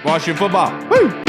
Washington football. Woo!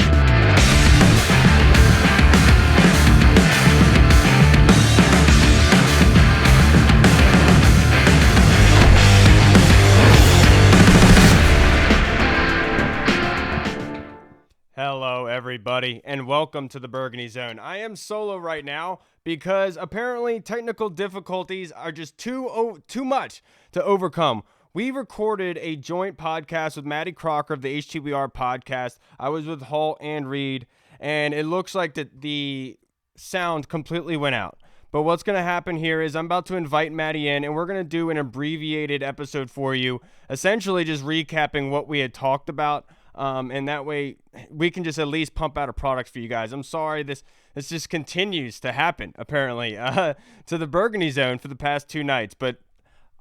Hello, everybody, and welcome to the Burgundy Zone. I am solo right now because apparently technical difficulties are just too much to overcome. We recorded a joint podcast with Maddy Crocker of the HTWeAre podcast. I was with Hall and Reed, and it looks like the sound completely went out. But what's going to happen here is I'm about to invite Maddy in, and we're going to do an abbreviated episode for you, essentially just recapping what we had talked about. And that way we can just at least pump out a product for you guys. I'm sorry, this just continues to happen, apparently, to the Burgundy Zone for the past 2 nights. But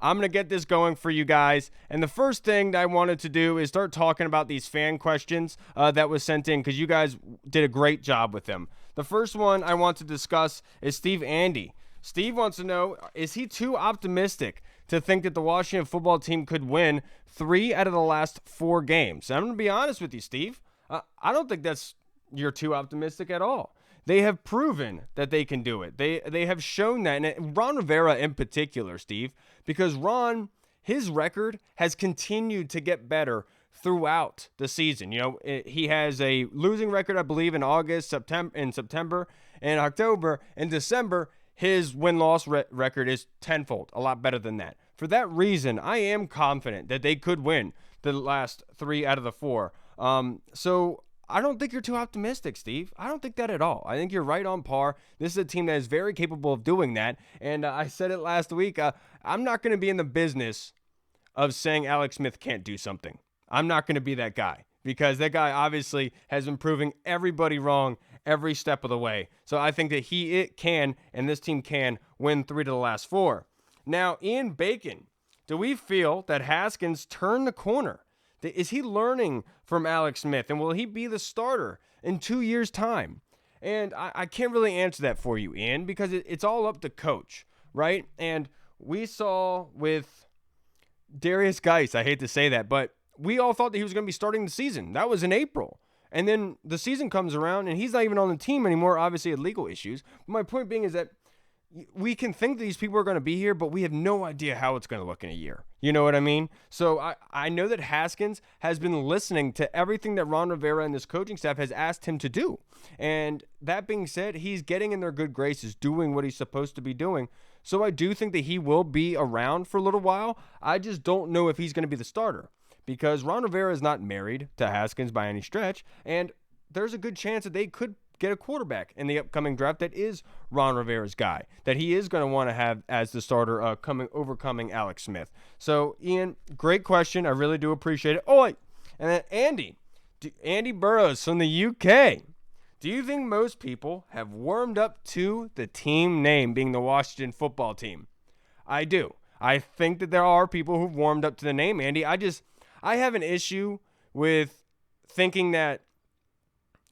I'm going to get this going for you guys. And the first thing that I wanted to do is start talking about these fan questions that was sent in, because you guys did a great job with them. The first one I want to discuss is Steve Andy. Steve wants to know, is he too optimistic to think that the Washington football team could win 3 out of the last 4 games? And I'm going to be honest with you, Steve. I don't think you're too optimistic at all. They have proven that they can do it. They have shown that. And Ron Rivera in particular, Steve, because Ron, his record has continued to get better throughout the season. You know, he has a losing record, I believe, in September, and October, and December. His win-loss record is tenfold, a lot better than that. For that reason, I am confident that they could win the last 3 out of the 4. So I don't think you're too optimistic, Steve. I don't think that at all. I think you're right on par. This is a team that is very capable of doing that. And I said it last week. I'm not going to be in the business of saying Alex Smith can't do something. I'm not going to be that guy, because that guy obviously has been proving everybody wrong every step of the way. So I think that it can, and this team can, win 3 to the last 4. Now, Ian Bacon, do we feel that Haskins turned the corner? Is he learning from Alex Smith, and will he be the starter in 2 years' time? And I can't really answer that for you, Ian, because it's all up to coach, right? And we saw with Darius Geis, I hate to say that, but we all thought that he was going to be starting the season. That was in April. And then the season comes around, and he's not even on the team anymore, obviously had legal issues. But my point being is that we can think that these people are going to be here, but we have no idea how it's going to look in a year. You know what I mean? So I know that Haskins has been listening to everything that Ron Rivera and this coaching staff has asked him to do. And that being said, he's getting in their good graces, doing what he's supposed to be doing. So I do think that he will be around for a little while. I just don't know if he's going to be the starter, because Ron Rivera is not married to Haskins by any stretch, and there's a good chance that they could get a quarterback in the upcoming draft that is Ron Rivera's guy, that he is going to want to have as the starter overcoming Alex Smith. So, Ian, great question. I really do appreciate it. Oh, and then Andy Burrows from the UK. Do you think most people have warmed up to the team name being the Washington football team? I do. I think that there are people who've warmed up to the name, Andy. I have an issue with thinking that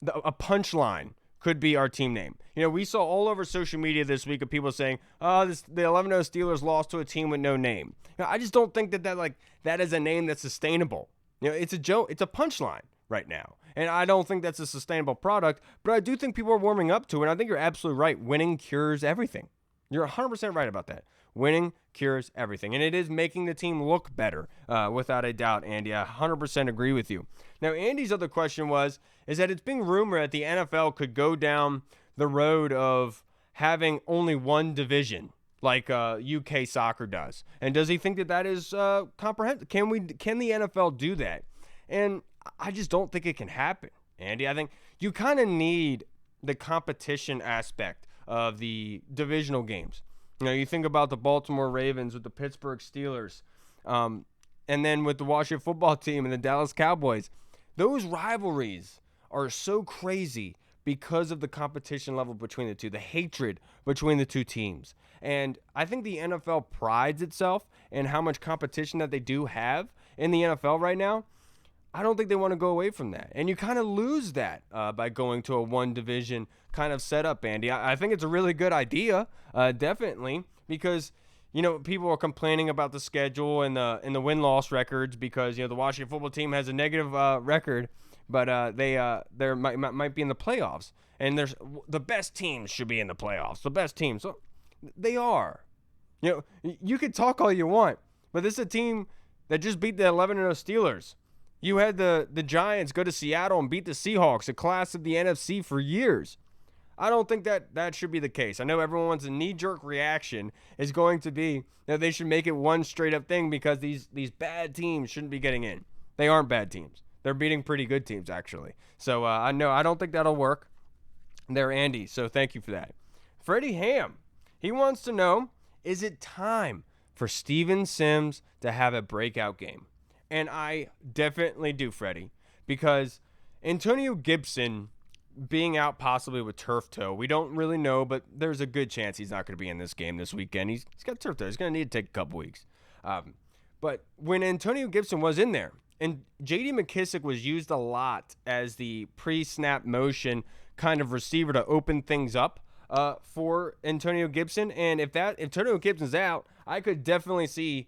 a punchline could be our team name. You know, we saw all over social media this week of people saying, the 11-0 Steelers lost to a team with no name. You know, I just don't think that is a name that's sustainable. You know, it's a joke. It's a punchline right now. And I don't think that's a sustainable product, but I do think people are warming up to it. And I think you're absolutely right. Winning cures everything. You're 100% right about that. Winning cures everything. And it is making the team look better, without a doubt, Andy. I 100% agree with you. Now, Andy's other question is that it's being rumored that the NFL could go down the road of having only one division, like UK soccer does. And does he think that is comprehensive? Can the NFL do that? And I just don't think it can happen, Andy. I think you kind of need the competition aspect of the divisional games. You know, you think about the Baltimore Ravens with the Pittsburgh Steelers, and then with the Washington football team and the Dallas Cowboys. Those rivalries are so crazy because of the competition level between the two, the hatred between the two teams. And I think the NFL prides itself in how much competition that they do have in the NFL right now. I don't think they want to go away from that. And you kind of lose that by going to a one-division kind of setup, Andy. I think it's a really good idea, definitely, because, people are complaining about the schedule and the win-loss records because the Washington football team has a negative record, but they might be in the playoffs, and the best teams should be in the playoffs. The best teams, so they are. You could talk all you want, but this is a team that just beat the 11-0 Steelers. You had the Giants go to Seattle and beat the Seahawks, a class of the NFC for years. I don't think that should be the case. I know everyone's knee-jerk reaction is going to be that they should make it one straight-up thing because these bad teams shouldn't be getting in. They aren't bad teams. They're beating pretty good teams, actually. So I don't think that'll work there, Andy. So thank you for that. Freddie Ham, he wants to know, is it time for Steven Sims to have a breakout game? And I definitely do, Freddie, because Antonio Gibson being out possibly with turf toe, we don't really know, but there's a good chance he's not going to be in this game this weekend. He's got turf toe. He's going to need to take a couple weeks. But when Antonio Gibson was in there, and J.D. McKissick was used a lot as the pre-snap motion kind of receiver to open things up for Antonio Gibson, and if Antonio Gibson's out, I could definitely see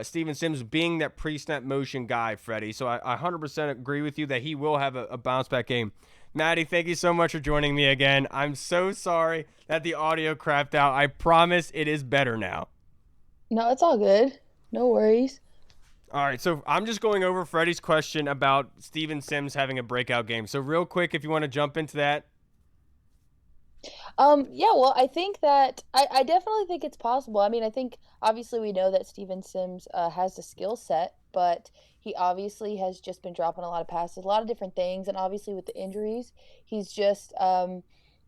Steven Sims being that pre-snap motion guy, Freddie. So I 100% agree with you that he will have a bounce-back game. Maddy, thank you so much for joining me again. I'm so sorry that the audio crapped out. I promise it is better now. No, it's all good. No worries. All right, so I'm just going over Freddie's question about Steven Sims having a breakout game. So real quick, if you want to jump into that. Yeah, well, I think that I definitely think it's possible. I mean, I think obviously we know that Steven Sims has the skill set, but he obviously has just been dropping a lot of passes, a lot of different things, and obviously with the injuries, he's just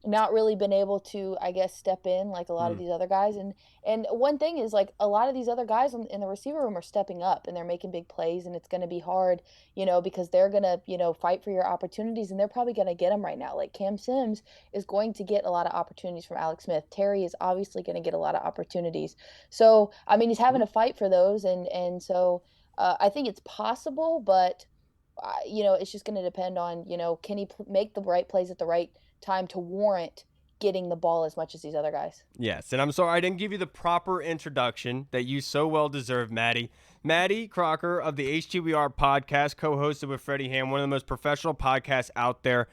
not really been able to, I guess, step in like a lot of these other guys. And one thing is like a lot of these other guys in the receiver room are stepping up and they're making big plays, and it's going to be hard, because they're going to, fight for your opportunities, and they're probably going to get them right now. Like Cam Sims is going to get a lot of opportunities from Alex Smith. Terry is obviously going to get a lot of opportunities. So, I mean, he's having to fight for those. And so I think it's possible, but it's just going to depend on, can he make the right plays at the right time to warrant getting the ball as much as these other guys. Yes, and I'm sorry I didn't give you the proper introduction that you so well deserve, Maddy. Maddy Crocker of the HTWeAre podcast, co-hosted with Freddie Ham, one of the most professional podcasts out there.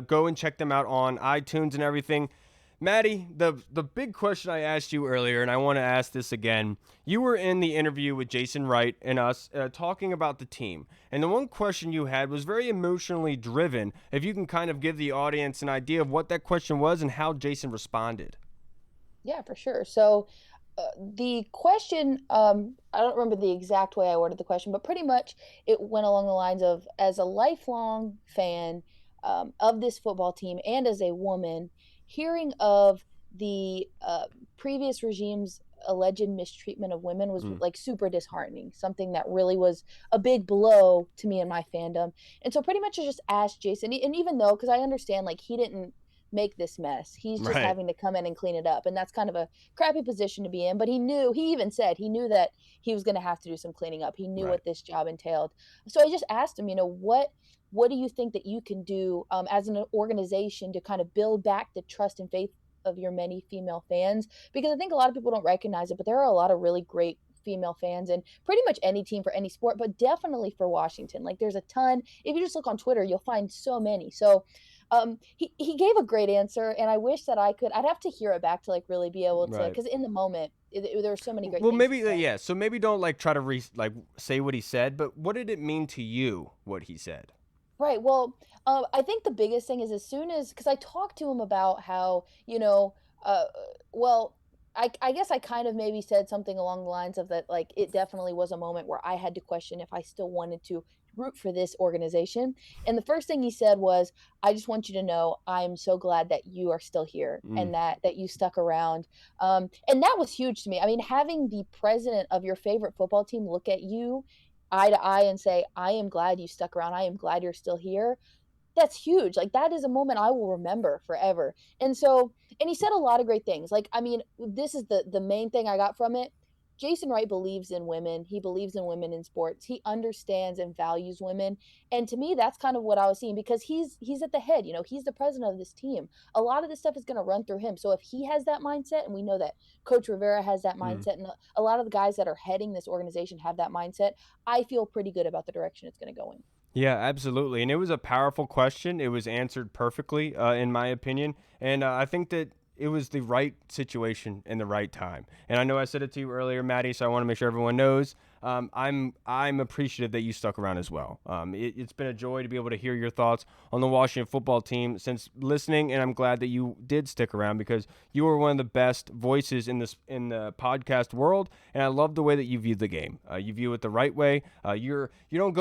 Go and check them out on iTunes and everything. Maddy, the big question I asked you earlier, and I want to ask this again. You were in the interview with Jason Wright and us talking about the team. And the one question you had was very emotionally driven. If you can kind of give the audience an idea of what that question was and how Jason responded. Yeah, for sure. So the question, I don't remember the exact way I worded the question, but pretty much it went along the lines of, as a lifelong fan of this football team and as a woman, hearing of the previous regime's alleged mistreatment of women was like super disheartening, something that really was a big blow to me and my fandom. And so pretty much I just asked Jason, and even though, because I understand like he didn't make this mess, he's just having to come in and clean it up, and that's kind of a crappy position to be in, but he even said he knew that he was going to have to do some cleaning up. He knew what this job entailed. So I just asked him, what do you think that you can do as an organization to kind of build back the trust and faith of your many female fans? Because I think a lot of people don't recognize it, but there are a lot of really great female fans in pretty much any team for any sport, but definitely for Washington. Like there's a ton. If you just look on Twitter, you'll find so many. So he gave a great answer, and I wish that I'd have to hear it back to like really be able to, because in the moment there were so many great things. Maybe so maybe don't like try to say what he said, but what did it mean to you what he said? Right. Well, I think the biggest thing is, as soon as, because I talked to him about how, well, I guess I kind of maybe said something along the lines of that, like, it definitely was a moment where I had to question if I still wanted to root for this organization. And the first thing he said was, I just want you to know, I'm so glad that you are still here and that you stuck around. And that was huge to me. I mean, having the president of your favorite football team look at you eye to eye and say, I am glad you stuck around. I am glad you're still here. That's huge. Like that is a moment I will remember forever. And so, and he said a lot of great things. Like, I mean, this is the main thing I got from it. Jason Wright believes in women. He believes in women in sports. He understands and values women. And to me, that's kind of what I was seeing because he's at the head, he's the president of this team. A lot of this stuff is going to run through him. So if he has that mindset, and we know that Coach Rivera has that Mm. mindset, and a lot of the guys that are heading this organization have that mindset, I feel pretty good about the direction it's going to go in. Yeah, absolutely. And it was a powerful question. It was answered perfectly, in my opinion. And I think that it was the right situation in the right time. And I know I said it to you earlier, Maddie, so I want to make sure everyone knows. I'm appreciative that you stuck around as well. It's been a joy to be able to hear your thoughts on the Washington football team since listening, and I'm glad that you did stick around because you are one of the best voices in the podcast world, and I love the way that you view the game. You view it the right way. You don't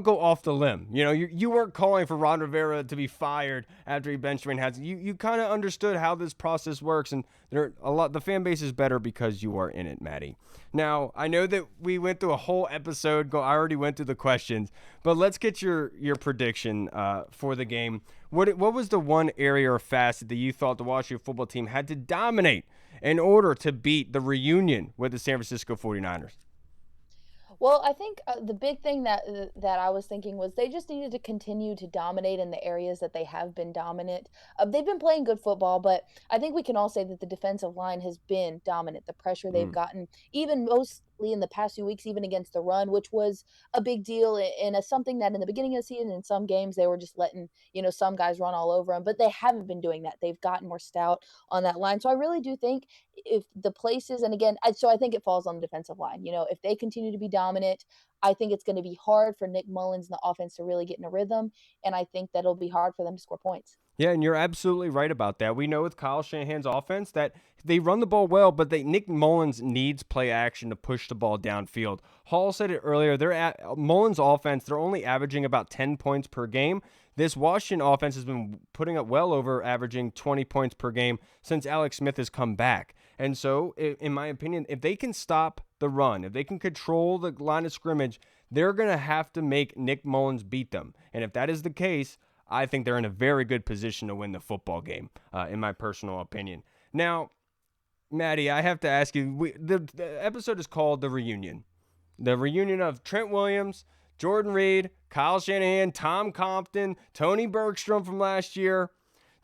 go off the limb. You weren't calling for Ron Rivera to be fired after he benched Dwayne Haskins. You kind of understood how this process works, and the fan base is better because you are in it, Maddie. Now, I know that we went through a whole episode. I already went through the questions, but let's get your prediction for the game. What was the one area or facet that you thought the Washington football team had to dominate in order to beat the reunion with the San Francisco 49ers? Well, I think the big thing that I was thinking was they just needed to continue to dominate in the areas that they have been dominant. They've been playing good football, but I think we can all say that the defensive line has been dominant. The pressure they've Mm. gotten, even mostly in the past few weeks, even against the run, which was a big deal and something that in the beginning of the season, in some games, they were just letting some guys run all over them. But they haven't been doing that. They've gotten more stout on that line. So I really do think if the places, and again, so I think it falls on the defensive line. If they continue to be dominant, I think it's going to be hard for Nick Mullins and the offense to really get in a rhythm, and I think that it'll be hard for them to score points. Yeah, and you're absolutely right about that. We know with Kyle Shanahan's offense that they run the ball well, but Nick Mullins needs play action to push the ball downfield. Hall said it earlier. They're at Mullins' offense. They're only averaging about 10 points per game. This Washington offense has been putting up well over averaging 20 points per game since Alex Smith has come back. And so, in my opinion, if they can stop the run, if they can control the line of scrimmage, they're going to have to make Nick Mullins beat them. And if that is the case, I think they're in a very good position to win the football game, in my personal opinion. Now, Maddie, I have to ask you, the episode is called The Reunion. The reunion of Trent Williams, Jordan Reed, Kyle Shanahan, Tom Compton, Tony Bergstrom from last year.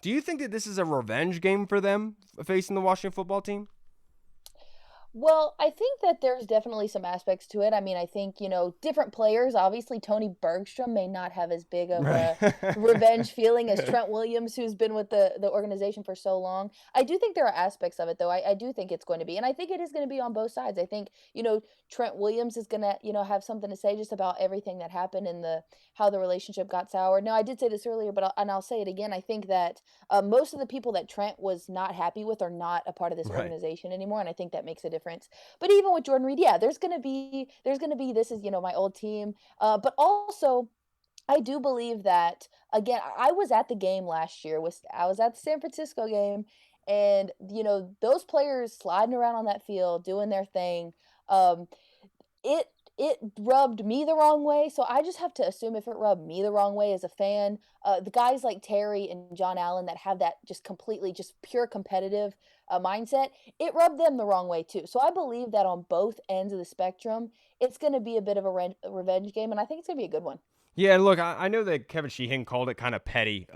Do you think that this is a revenge game for them facing the Washington football team? Well, I think that there's definitely some aspects to it. I mean, I think, different players, obviously Tony Bergstrom may not have as big of Right. a revenge feeling as Trent Williams, who's been with the organization for so long. I do think there are aspects of it, though. I do think it's going to be, and I think it is going to be on both sides. I think, Trent Williams is going to, have something to say just about everything that happened and how the relationship got sour. Now, I did say this earlier, but I'll say it again. I think that most of the people that Trent was not happy with are not a part of this Right. organization anymore, and I think that makes a difference. But even with Jordan Reed, yeah, there's gonna be this is my old team, but also I do believe that again. I was at the game last year. I was at the San Francisco game, and those players sliding around on that field doing their thing. Um, it it rubbed me the wrong way, so I just have to assume if it rubbed me the wrong way as a fan, the guys like Terry and John Allen that have that just completely just pure competitive, mindset, it rubbed them the wrong way too. So I believe that on both ends of the spectrum, it's gonna be a bit of a revenge game, and I think it's gonna be a good one. Yeah, look, I know that Kevin Sheehan called it kind of petty.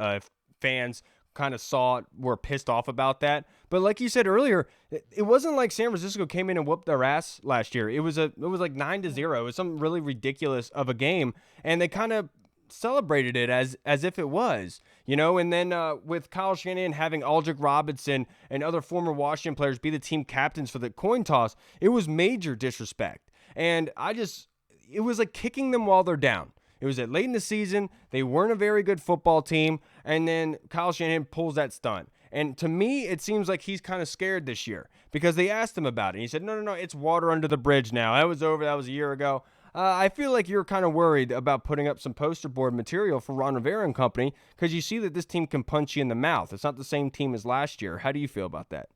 Fans kind of were pissed off about that. But like you said earlier, it wasn't like San Francisco came in and whooped their ass last year. It was like 9-0. It was something really ridiculous of a game, and they kind of celebrated it as if it was, And then with Kyle Shanahan having Aldrick Robinson and other former Washington players be the team captains for the coin toss, it was major disrespect. And it was like kicking them while they're down. It was late in the season. They weren't a very good football team. And then Kyle Shanahan pulls that stunt. And to me, it seems like he's kind of scared this year because they asked him about it. And he said, no, it's water under the bridge now. That was over. That was a year ago. I feel like you're kind of worried about putting up some poster board material for Ron Rivera and company because you see that this team can punch you in the mouth. It's not the same team as last year. How do you feel about that?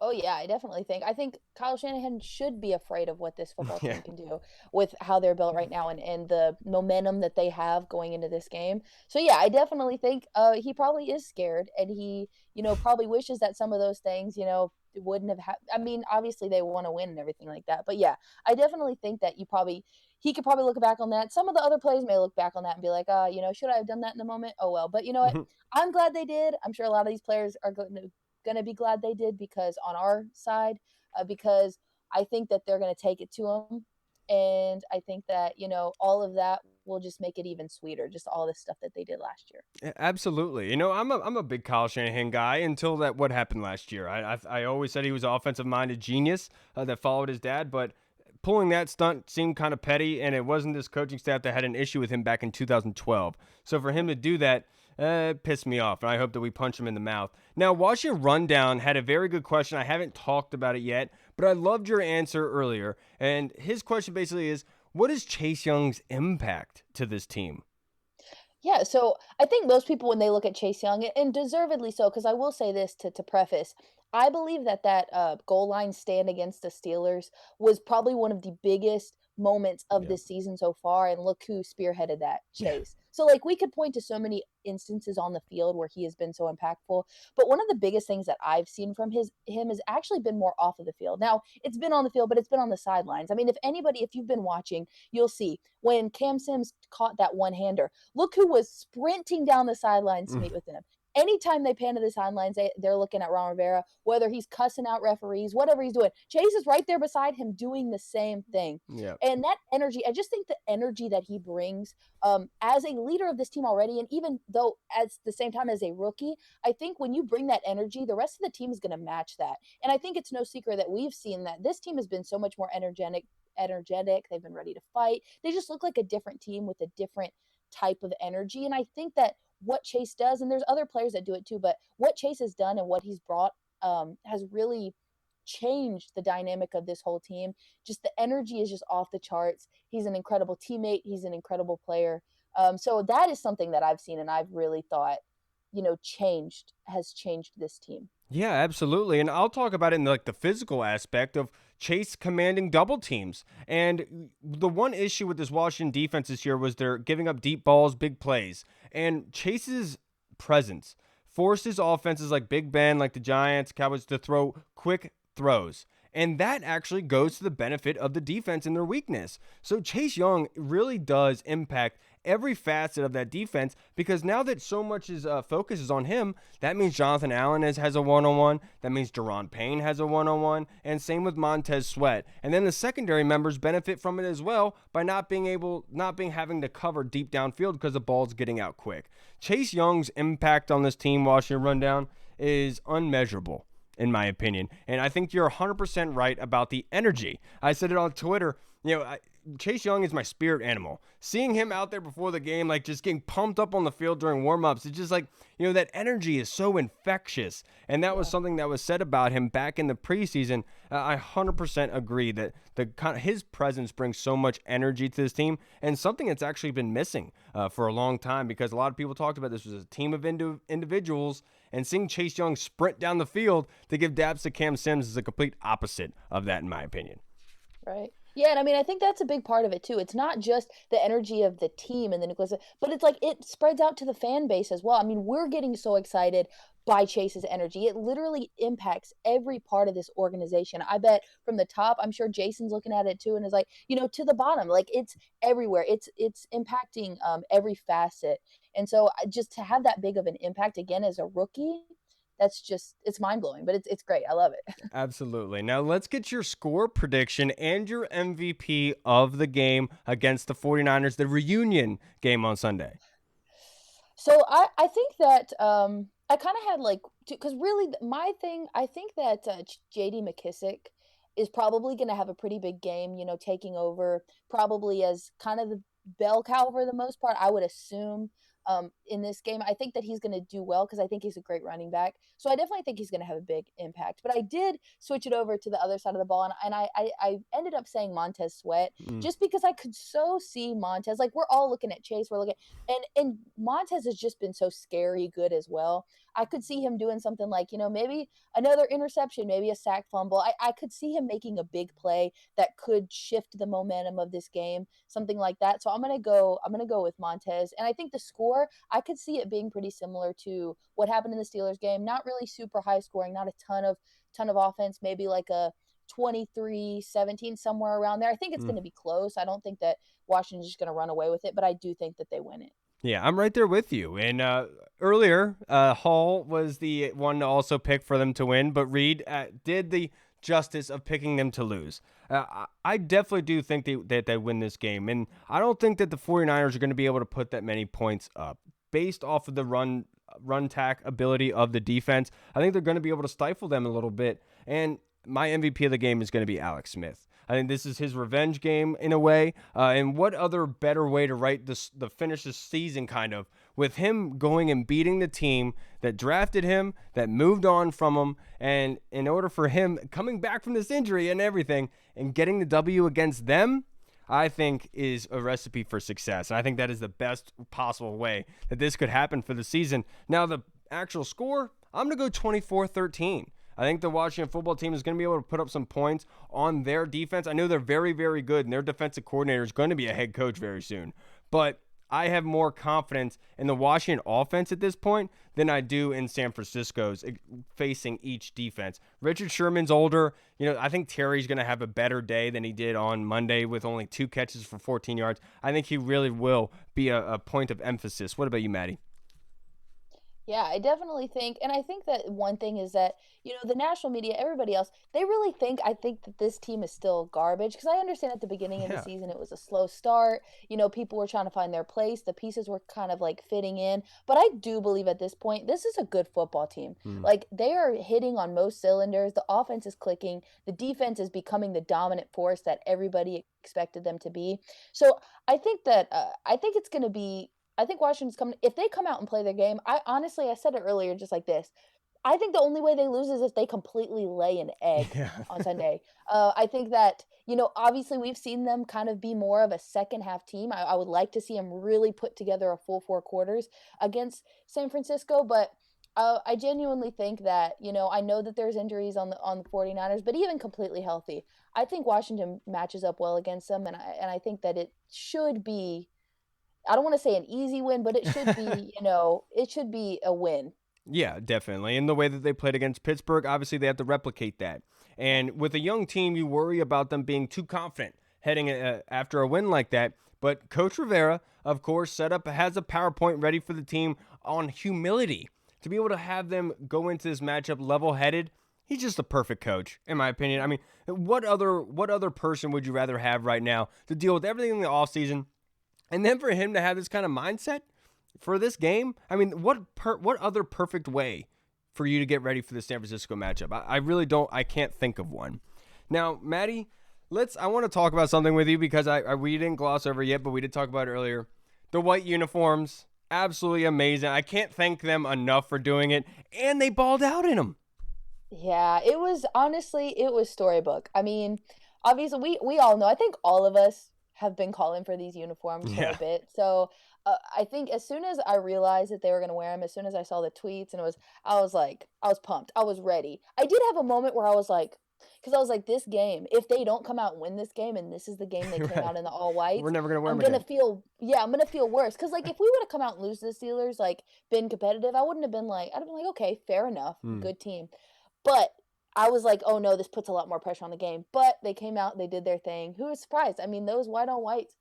Oh yeah, I definitely think. I think Kyle Shanahan should be afraid of what this football Yeah. team can do with how they're built right now and the momentum that they have going into this game. So yeah, I definitely think he probably is scared and he, probably wishes that some of those things, wouldn't have had. I mean, obviously they want to win and everything like that. But yeah, I definitely think that he could probably look back on that. Some of the other players may look back on that and be like, should I have done that in the moment? Oh well. But you know what? I'm glad they did. I'm sure a lot of these players are going to be glad they did because on our side, because I think that they're going to take it to them. And I think that, all of that will just make it even sweeter, just all the stuff that they did last year. Absolutely. I'm a big Kyle Shanahan guy until that what happened last year. I always said he was an offensive minded genius that followed his dad, but pulling that stunt seemed kind of petty, and it wasn't this coaching staff that had an issue with him back in 2012. So for him to do that, it pissed me off, and I hope that we punch him in the mouth. Now, Watch Your Rundown had a very good question. I haven't talked about it yet, but I loved your answer earlier. And his question basically is, what is Chase Young's impact to this team? Yeah, so I think most people, when they look at Chase Young, and deservedly so, because I will say this to preface, I believe that goal line stand against the Steelers was probably one of the biggest moments of Yeah. this season so far, and look who spearheaded that, Yeah. Chase. So, like, we could point to so many instances on the field where he has been so impactful, but one of the biggest things that I've seen from him has actually been more off of the field. Now, it's been on the field, but it's been on the sidelines. I mean, if you've been watching, you'll see when Cam Sims caught that one-hander, look who was sprinting down the sidelines to Mm. meet with him. Anytime they pan to the sidelines, they're looking at Ron Rivera, whether he's cussing out referees, whatever he's doing. Chase is right there beside him doing the same thing. Yeah. And that energy, I just think the energy that he brings as a leader of this team already, and even though at the same time as a rookie, I think when you bring that energy, the rest of the team is going to match that. And I think it's no secret that we've seen that this team has been so much more energetic. They've been ready to fight. They just look like a different team with a different type of energy. And I think that what Chase does, and there's other players that do it too, but what Chase has done and what he's brought has really changed the dynamic of this whole team. Just the energy is just off the charts. He's an incredible teammate. He's an incredible player. So that is something that I've seen and I've really thought, has changed this team. Yeah, absolutely. And I'll talk about it in like the physical aspect of Chase commanding double teams. And the one issue with this Washington defense this year was they're giving up deep balls, big plays. And Chase's presence forces offenses like Big Ben, like the Giants, Cowboys to throw quick throws. And that actually goes to the benefit of the defense and their weakness. So Chase Young really does impact every facet of that defense because now that so much focus is on him, that means Jonathan Allen has a one-on-one. That means Deron Payne has a one-on-one, and same with Montez Sweat. And then the secondary members benefit from it as well by not having to cover deep downfield because the ball's getting out quick. Chase Young's impact on this team, watching rundown, is unmeasurable, in my opinion. And I think you're 100% right about the energy. I said it on Twitter. Chase Young is my spirit animal. Seeing him out there before the game, like just getting pumped up on the field during warm-ups, it's just like, that energy is so infectious. And that was something that was said about him back in the preseason. I 100% agree that his presence brings so much energy to this team, and something that's actually been missing for a long time because a lot of people talked about this was a team of individuals, and seeing Chase Young sprint down the field to give daps to Cam Sims is a complete opposite of that, in my opinion. Right. Yeah, and I mean, I think that's a big part of it too. It's not just the energy of the team and the nucleus, but it's like it spreads out to the fan base as well. I mean, we're getting so excited by Chase's energy. It literally impacts every part of this organization. I bet from the top, I'm sure Jason's looking at it too and is like, to the bottom, like it's everywhere. It's impacting every facet. And so just to have that big of an impact again as a rookie, it's mind blowing, but it's great. I love it. Absolutely. Now let's get your score prediction and your MVP of the game against the 49ers, the reunion game on Sunday. So I think that I kind of had like because really my thing I think that J.D. McKissick is probably going to have a pretty big game. Taking over probably as kind of the bell cow for the most part. I would assume in this game. I think that he's going to do well because I think he's a great running back. So I definitely think he's going to have a big impact. But I did switch it over to the other side of the ball, and I ended up saying Montez Sweat Mm. just because I could so see Montez. Like we're all looking at Chase, we're looking, and Montez has just been so scary good as well. I could see him doing something like maybe another interception, maybe a sack fumble. I could see him making a big play that could shift the momentum of this game, something like that. So I'm gonna go with Montez, and I think the score. score, I could see it being pretty similar to what happened in the Steelers game. Not really super high scoring, not a ton of offense, maybe like a 23-17, somewhere around there. I think it's going to be close. I don't think that Washington's just going to run away with it, but I do think that they win it. Yeah, I'm right there with you. And earlier, Hall was the one to also pick for them to win, but Reed did the justice of picking them to lose. I definitely do think that they win this game, and I don't think that the 49ers are going to be able to put that many points up based off of the run tack ability of the defense. I think they're going to be able to stifle them a little bit, and my MVP of the game is going to be Alex Smith. I think this is his revenge game in a way. And what other better way to write the finish this season kind of with him going and beating the team that drafted him, that moved on from him. And in order for him coming back from this injury and everything and getting the W against them, I think is a recipe for success. And I think that is the best possible way that this could happen for the season. Now, the actual score, I'm going to go 24-13. I think the Washington football team is going to be able to put up some points on their defense. I know they're very, very good, and their defensive coordinator is going to be a head coach very soon. But I have more confidence in the Washington offense at this point than I do in San Francisco's facing each defense. Richard Sherman's older. I think Terry's going to have a better day than he did on Monday with only 2 catches for 14 yards. I think he really will be a point of emphasis. What about you, Maddie? Yeah, I definitely think, and I think that one thing is that, the national media, everybody else, they really I think that this team is still garbage. Because I understand at the beginning of the season, it was a slow start. People were trying to find their place. The pieces were kind of like fitting in. But I do believe at this point, this is a good football team. Like, they are hitting on most cylinders. The offense is clicking. The defense is becoming the dominant force that everybody expected them to be. So I think that, I think Washington's coming. If they come out and play their game, I said it earlier just like this. I think the only way they lose is if they completely lay an egg on Sunday. I think that, obviously we've seen them kind of be more of a second half team. I would like to see them really put together a full 4 quarters against San Francisco, but I genuinely think that, I know that there's injuries on the 49ers, but even completely healthy, I think Washington matches up well against them, and I think that it should be, I don't want to say an easy win, but it should be, it should be a win. Yeah, definitely. And the way that they played against Pittsburgh, obviously they have to replicate that. And with a young team, you worry about them being too confident heading after a win like that. But Coach Rivera, of course, has a PowerPoint ready for the team on humility to be able to have them go into this matchup level-headed. He's just a perfect coach, in my opinion. I mean, what other person would you rather have right now to deal with everything in the offseason? And then for him to have this kind of mindset for this game, I mean, what other perfect way for you to get ready for the San Francisco matchup? I can't think of one. Now, Maddie, I want to talk about something with you because we didn't gloss over yet, but we did talk about it earlier. The white uniforms, absolutely amazing. I can't thank them enough for doing it, and they balled out in them. Yeah, it was storybook. I mean, obviously we all know, I think all of us have been calling for these uniforms for a bit. So I think as soon as I realized that they were going to wear them, as soon as I saw the tweets, and I was pumped. I was ready. I did have a moment where I was like, because I was like, this game, if they don't come out and win this game, and this is the game they came out in the all whites, we're never going to wear them again. I'm going to feel worse. Because like, if we would have come out and lose to the Steelers, like been competitive, I'd have been like, okay, fair enough. Good team. But I was like, oh no, this puts a lot more pressure on the game. But they came out, they did their thing. Who was surprised? I mean, those white on whites,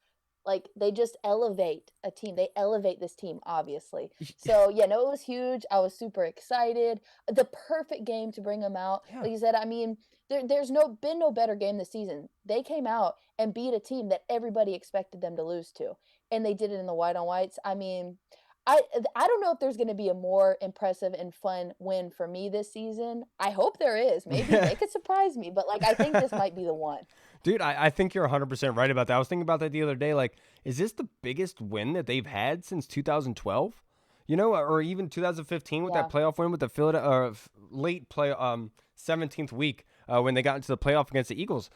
like, they just elevate a team. They elevate this team, obviously. So, yeah, no, it was huge. I was super excited. The perfect game to bring them out. Yeah. Like you said, I mean, there's been no better game this season. They came out and beat a team that everybody expected them to lose to. And they did it in the white on whites. I mean, I don't know if there's going to be a more impressive and fun win for me this season. I hope there is. Maybe they could surprise me. But, like, I think this might be the one. Dude, I think you're 100% right about that. I was thinking about that the other day. Like, is this the biggest win that they've had since 2012? Or even 2015 with that playoff win with the late play 17th week when they got into the playoff against the Eagles.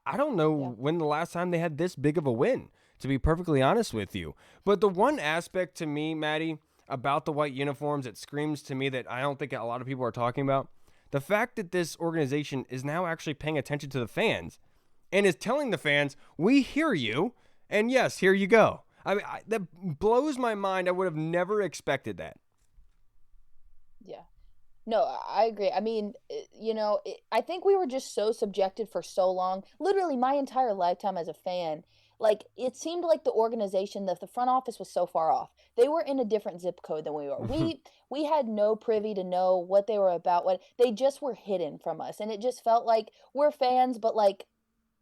I don't know when the last time they had this big of a win, to be perfectly honest with you. But the one aspect to me, Maddie, about the white uniforms that screams to me that I don't think a lot of people are talking about, the fact that this organization is now actually paying attention to the fans and is telling the fans, we hear you, and yes, here you go. I mean, that blows my mind. I would have never expected that. Yeah. No, I agree. I mean, I think we were just so subjected for so long. Literally, my entire lifetime as a fan, like it seemed like the organization, the front office was so far off. They were in a different zip code than we were. We had no privy to know what they were about. What they just were hidden from us, and it just felt like we're fans, but like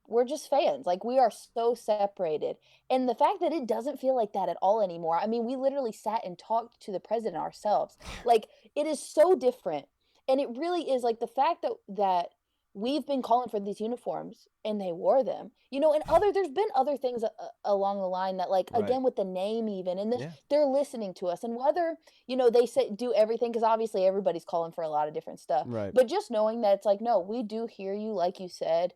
we're just fans. Like we are so separated. And the fact that it doesn't feel like that at all anymore. I mean, we literally sat and talked to the president ourselves. Like it is so different. And it really is like the fact that we've been calling for these uniforms and they wore them. And there's been other things along the line that like Right. again with the name even and Yeah. they're listening to us and whether, they say do everything cuz obviously everybody's calling for a lot of different stuff. Right. But just knowing that it's like no, we do hear you like you said.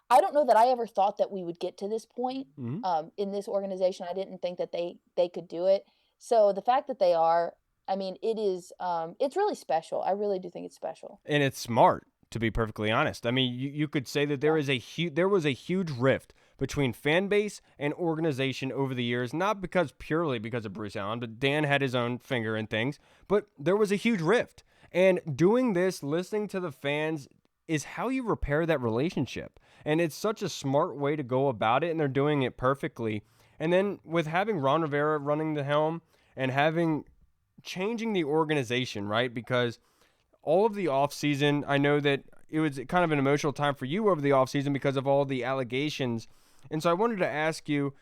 I don't know that I ever thought that we would get to this point, Hmm. in this organization. I didn't think that they could do it. So the fact that they are, I mean, it's really special. I really do think it's special. And it's smart, to be perfectly honest. I mean, you could say that Yeah. there was a huge rift between fan base and organization over the years, not purely because of Bruce Allen, but Dan had his own finger in things, but there was a huge rift. And doing this, listening to the fans, is how you repair that relationship. And it's such a smart way to go about it, and they're doing it perfectly. And then with having Ron Rivera running the helm and having changing the organization, right? Because all of the offseason, I know that it was kind of an emotional time for you over the offseason because of all the allegations. And so I wanted to ask you,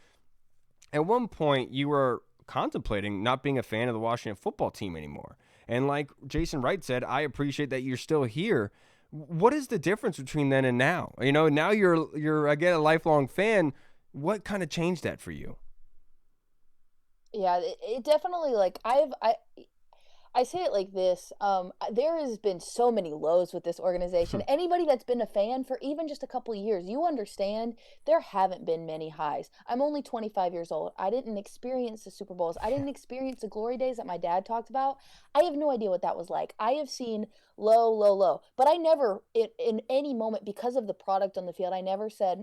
at one point you were contemplating not being a fan of the Washington football team anymore. And like Jason Wright said, I appreciate that you're still here. What is the difference between then and now? Now you're again a lifelong fan. What kind of changed that for you? Yeah, it definitely like I say it like this. There has been so many lows with this organization. Anybody that's been a fan for even just a couple of years, you understand there haven't been many highs. I'm only 25 years old. I didn't experience the Super Bowls. I didn't experience the glory days that my dad talked about. I have no idea what that was like. I have seen low, low, low, but I never, in any moment, because of the product on the field, I never said,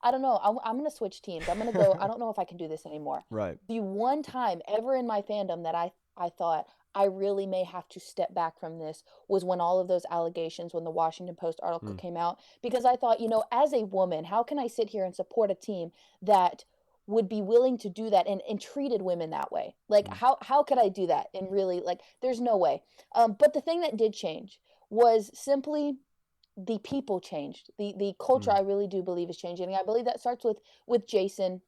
I don't know, I'm going to switch teams. I'm going to go, I don't know if I can do this anymore. Right. The one time ever in my fandom that I thought, I really may have to step back from this was when all of those allegations, when the Washington Post article came out, because I thought, as a woman, how can I sit here and support a team that would be willing to do that and treated women that way? Like, how could I do that? And really, like, there's no way. But the thing that did change was simply the people changed. The culture, I really do believe, is changing. And I believe that starts with Jason,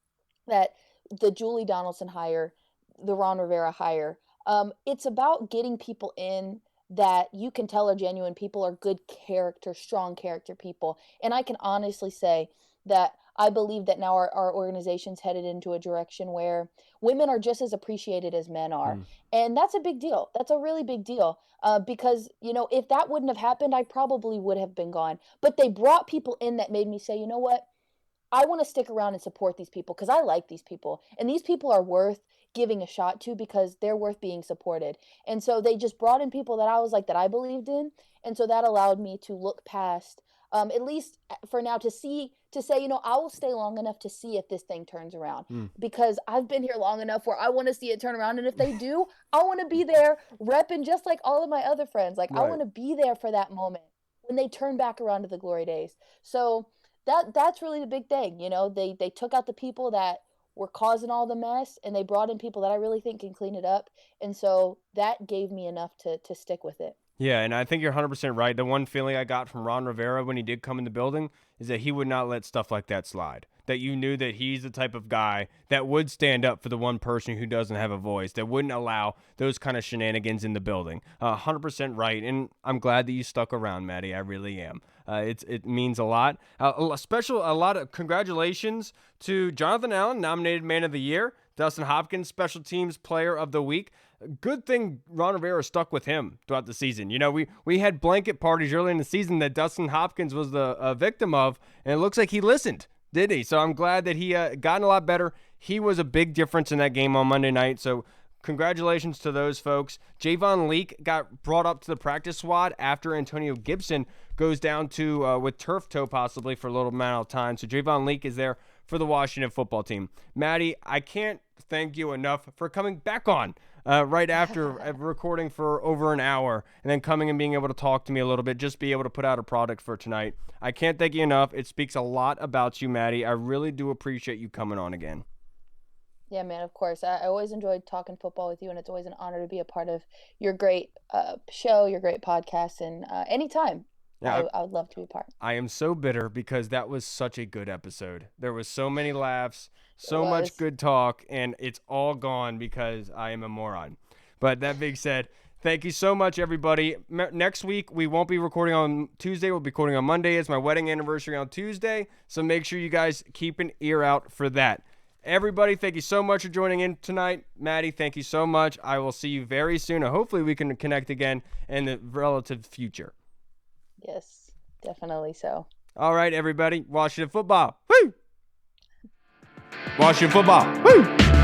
that the Julie Donaldson hire, the Ron Rivera hire. It's about getting people in that you can tell are genuine people, are good character, strong character people. And I can honestly say that I believe that now our organization's headed into a direction where women are just as appreciated as men are. Mm. And that's a big deal. That's a really big deal. Because, if that wouldn't have happened, I probably would have been gone. But they brought people in that made me say, you know what? I want to stick around and support these people because I like these people. And these people are worth giving a shot to because they're worth being supported. And so they just brought in people that I was like, that I believed in. And so that allowed me to look past, at least for now, to say, I will stay long enough to see if this thing turns around Mm. because I've been here long enough where I want to see it turn around. And if they do, I want to be there repping just like all of my other friends. Like I Right. want to be there for that moment when they turn back around to the glory days. So that's really the big thing. They took out the people that were causing all the mess and they brought in people that I really think can clean it up. And so that gave me enough to stick with it. Yeah, and I think you're 100% right. The one feeling I got from Ron Rivera when he did come in the building is that he would not let stuff like that slide. That you knew that he's the type of guy that would stand up for the one person who doesn't have a voice, that wouldn't allow those kind of shenanigans in the building. 100% right, and I'm glad that you stuck around, Maddie. I really am. It means a lot. A lot of congratulations to Jonathan Allen, nominated Man of the Year. Dustin Hopkins, Special Teams Player of the Week. Good thing Ron Rivera stuck with him throughout the season. We had blanket parties early in the season that Dustin Hopkins was the victim of, and it looks like he listened, didn't he? So I'm glad that he gotten a lot better. He was a big difference in that game on Monday night. So congratulations to those folks. Javon Leake got brought up to the practice squad after Antonio Gibson goes down to with turf toe possibly for a little amount of time. So Javon Leake is there for the Washington football team. Maddy, I can't thank you enough for coming back on right after recording for over an hour and then coming and being able to talk to me a little bit, just be able to put out a product for tonight. I can't thank you enough. It speaks a lot about you, Maddy. I really do appreciate you coming on again. Yeah, man, of course. I always enjoyed talking football with you, and it's always an honor to be a part of your great show, your great podcast, and anytime. Yeah, I would love to be a part. I am so bitter because that was such a good episode. There was so many laughs, It so much was. good talk, and it's all gone because I am a moron. But that being said, thank you so much, everybody. Next week, we won't be recording on Tuesday. We'll be recording on Monday. It's my wedding anniversary on Tuesday, so make sure you guys keep an ear out for that. Everybody, thank you so much for joining in tonight. Maddy, thank you so much. I will see you very soon, and hopefully we can connect again in the relative future. Yes, definitely so. All right, everybody. Washington football. Woo! Washington football. Woo!